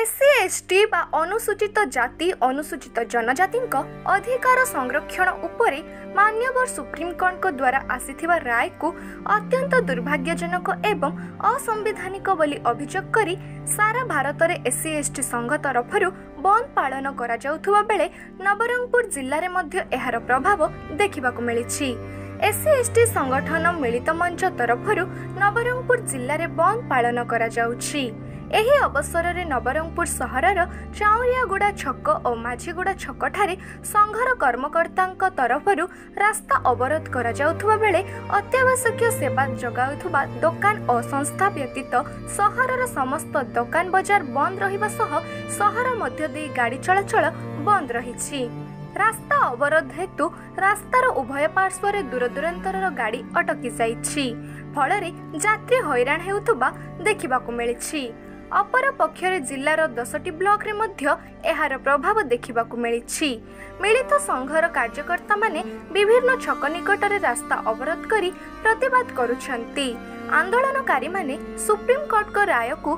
SC ST बा अनुसूचित जाति अनुसूचित जनजाति अधिकार संरक्षण उपरे मान्यवर सुप्रीमकोर्ट को द्वारा आसीथिबा राय को अत्यंत दुर्भाग्यजनक एवं असंवैधानिक बोली अभियोग करी सारा भारत में एससी एसटी संघ तरफरु बंद पालन करा जाउथुबा बेले नवरंगपुर जिल्ला रे मध्य एहार प्रभाव देखिबाकु मिलिछि। एससी एसटी संगठन मिलित मंच तरफरु नवरंगपुर जिल्ला रे बंद पालन करा जाउछि। एही अवसर में नवरंगपुर सहरर चाउरियागुड़ा छक और माझीगुड़ा छक ठारे संघर कर्मकर्ता तरफरु रास्ता अवरोध करा जाउथुबा बेले अत्यावश्यक सेवा जगाउथुबा दोकान और संस्था व्यतीत सहरर समस्त दोकान बजार बंद रहिबा सह सहर मध्य दे गाड़ी चलाचल बंद रहिछि। रास्ता अवरोध हेतु रास्तार उभय पार्श्वर दूरदूरांतर गाड़ी अटकी जाइछि, फଳରେ यात्री हैरान हेउथुबा देखिबाकु मिलिछि। अपर पक्षरे जिल्लार 10टी ब्लॉक रे मध्य एहार प्रभाव देखिबाकु मिलिछि। मिलित संघर कार्यकर्ता माने विभिन्न छक निकट रे रास्ता अवरोध करी प्रतिवाद करुछंती। आंदोलनकारी माने सुप्रीम कोर्ट को राय को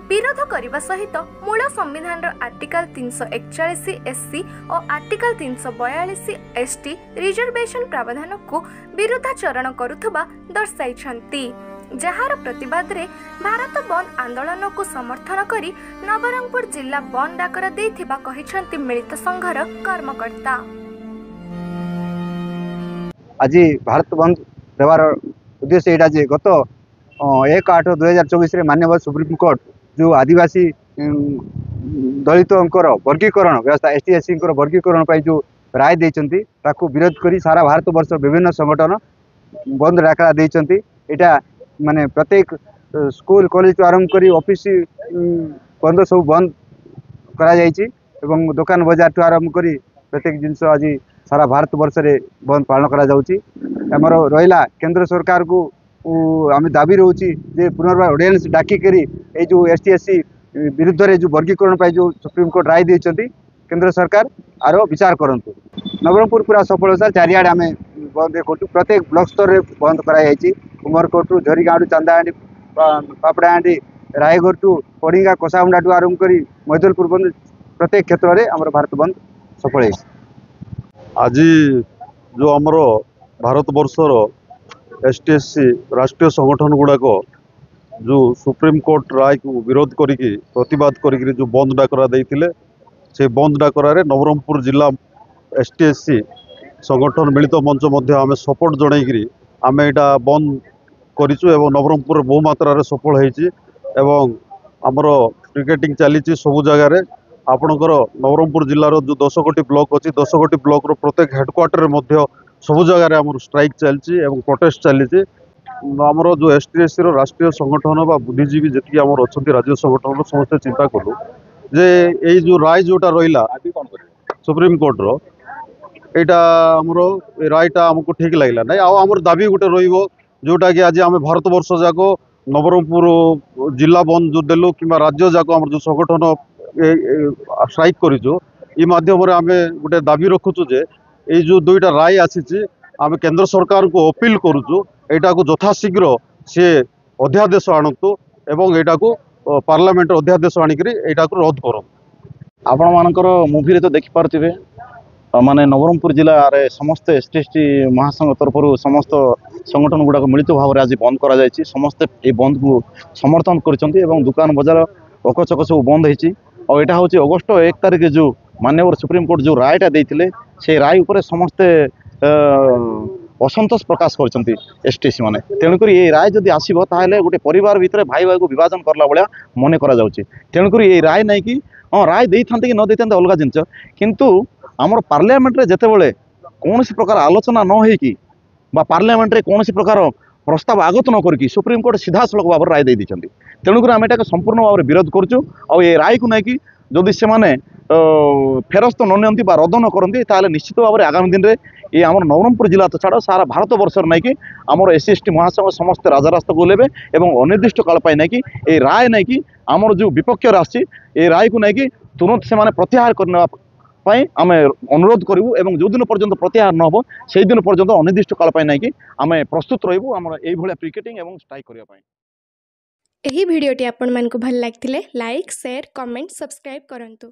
विरोध करने सहित मूल संविधान आर्टिकल 341 एससी और आर्टिकल 342 एसटी रिजर्वेशन प्रावधान को विरुद्धाचरण करुथबा दर्शाइछंती। जहार प्रतिवाद रे भारत बंद आंदोलन को समर्थन करी नवरंगपुर जिला बंद डाकरा देथिबा कहिछंती मिलित संघर कर्मकर्ता। आज भारत बंद देवार उद्देश्य एटा जे गत 1/8/2024 रे माननीय सुप्रीम कोर्ट जो आदिवासी दलित वर्गीकरण व्यवस्था एसटी एससी वर्गीकरण जो राय देइछंती ताकू विरोध करी सारा भारत वर्ष विभिन्न संगठन बंद डाकरा देइछंती। एटा माने प्रत्येक स्कूल कॉलेज आरंभ करी ऑफिस बंद सब बंद करा जाइछि एवं दुकान बाजार ठू आरंभ करी प्रत्येक जिनस आज सारा भारत वर्ष रे बंद पालन करा जाउछि। हमर रहिला केंद्र सरकार को आम दाबी रोची जे पुनर्बार ऑर्डिनेंस डाकी करी ए जो एसटी एससी विरुद्ध रे जो वर्गीकरण पाई जो सुप्रीम कोर्ट राय देइछंती केंद्र सरकार आरो विचार करंतु। नवरंगपुर पूरा सफल सर चारियाडे आम बंद करछु। प्रत्येक ब्लॉक स्तर रे बंद करा जाइछि। Umerkote to Jharigaon Chandahandi Papadahandi Raigarh to Padinga Kosamunda to आरंभ करी मैदलपुर बंद प्रत्येक क्षेत्र में आम भारत बंद सफल है। आज जो आमर भारत बर्षर एसटीएससी राष्ट्रीय संगठन गुड़ाक जो सुप्रीम कोर्ट राय को विरोध करिकी प्रतिवाद करिकी जो बंद डाकरा देइथिले से बंद डाकरा रे नवरंगपुर जिला एसटीएससी संगठन मिलित मंच मध्य आम सपोर्ट जनईकरी आम एटा बंद करिछु एवं नवरंगपुर बहु मात्रा रे सफल होईछि एवं आमर क्रिकेटिंग चली सबु जगार आपणकर नवरंगपुर जिलार जो 10 गोटी ब्लॉक अच्छी 10 गोटी ब्लॉक प्रत्येक हेडक्वार्टर में सबु जगार आम स्ट्राइक चलती और प्रोटेस्ट चली। आमर जो एसटीएससी राष्ट्रीय संगठन बा बुद्धिजीवी जी आम अच्छा राज्य संगठन समस्ते चिंता कलु जे यही जो राय जोटा रहा सुप्रीम कोर्टर यहाँ आमर रायटा आमको ठीक लगला ना आमर दाबी गोटे रोटा कि आज आम भारत वर्ष जाक नवरंगपुर जिला बंद जो देलु कि राज्य जाक आम जो संगठन स्ट्राइक करूँ ये मध्यम आम गोटे दाबी रखुचु जे ये जो दुईटा राय आसी आम केंद्र सरकार को अपील करुचु एटा को यथाशीघ्र सी अध्यादेश आणतु एवं एटा को पार्लियामेंट अध्यादेश आणिक रद्द कर। आपण मानकर मूवी तो देखि पारथिबे माने नवरंगपुर जिला रे समस्त एसटी एसटी महासंघ तरफ समस्त संगठन गुड़ाक मिलित भाव में आज बंद करा जायछि। समस्ते ये बंद को समर्थन करछन्ती एवं दुकान बाजार अकचक सब बंद होइछि और एटा होछि अगस्त 1 तारिख जो माननीय सुप्रीम कोर्ट जो रायटा देइथिले से राय उपरे समस्ते असंतोष प्रकाश करछन्ती एसटीएससी माने। तेणुकर ये राय जदि आसीबो ताहले गोटे परिवार भितर भाई भाई को विभाजन करला बळिया मने करा जाउछि। तेणुकर ये राय नै कि राय देइथान्ते कि न देइथान्ते अलगा जिंस किंतु आमर पार्लियामेंट रे जेतेबेले कोनोसी प्रकार आलोचना न होई कि बा पार्लियामेंट रे कोनोसी प्रकार प्रस्ताव आगत न करके सुप्रीम कोर्ट सीधा सड़क भाव राय दे दीजिए। तेणुकर आम एटा संपूर्ण भाव में विरोध करुँ और ये राय को लेकिन जदि से फेरस्त न नि रद्द न करती ताले निश्चित भाव में आगामी दिन में ये आम नवरंगपुर जिला तो छाड़ सारा भारत वर्ष नहीं कि आमर एससी एसटी महासंघ समस्त राजरास्ता को लेबे एवं अनिर्दिष्ट काल नहीं कि ये राय नहीं कि आमर जो विपक्ष आसी राय को लेकिन तुरंत से प्रत्याहार करने आम अनुरोध करूँ एवं जो दिन पर्यंत प्रत्याहार न हो से दिन पर्यंत अनिर्दिष्ट काल नहीं कि आम प्रस्तुत रही आम ये पिकेटिंग एवं स्ट्राइक करने। ଏହି ଭିଡ଼ିଓଟି ଆପଣମାନଙ୍କୁ ଭଲ ଲାଗିଥିଲେ ଲାଇକ୍, ସେୟାର, କमेଣ୍ଟ, ସବସ୍କ୍ରାइब କରନ୍ତୁ।